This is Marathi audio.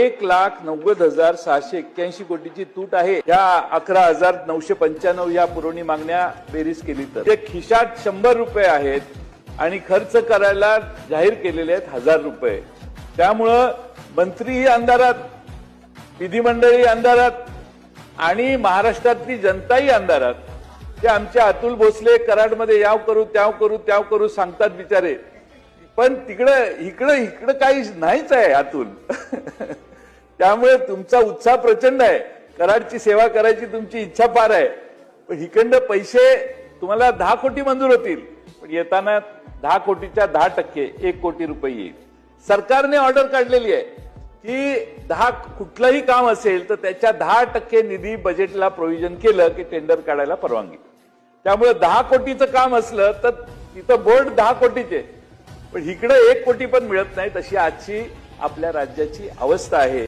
1,90,681 कोटीची तूट आहे. या 11,995 या पुरवणी मागण्या बेरीज केली तर ते खिशात 100 रुपये आहेत आणि खर्च करायला जाहीर केलेले आहेत 1,000 रुपये. त्यामुळं मंत्रीही अंधारात, विधिमंडळही अंधारात आणि महाराष्ट्रातली जनताही अंधारात. ते आमचे अतुल भोसले कराडमध्ये याव करू त्याव करू त्याव करू सांगतात बिचारे, पण इकडं काही नाहीच आहे अतुल. त्यामुळे तुमचा उत्साह प्रचंड आहे, कराडची सेवा करायची तुमची इच्छा फार आहे, पण इकडं पैसे तुम्हाला 10 कोटी मंजूर होतील, पण येताना 10 कोटीच्या 10% 1 कोटी रुपये येईल. सरकारने ऑर्डर काढलेली आहे की कुठलंही काम असेल तर त्याच्या 10% निधी बजेटला प्रोव्हिजन केलं की टेंडर काढायला परवानगी. त्यामुळे 10 कोटीचं काम असलं तर तिथं बोर्ड 10 कोटीचे, पण इकडे 1 कोटी पण मिळत नाही. तशी आजची आपल्या राज्याची अवस्था आहे.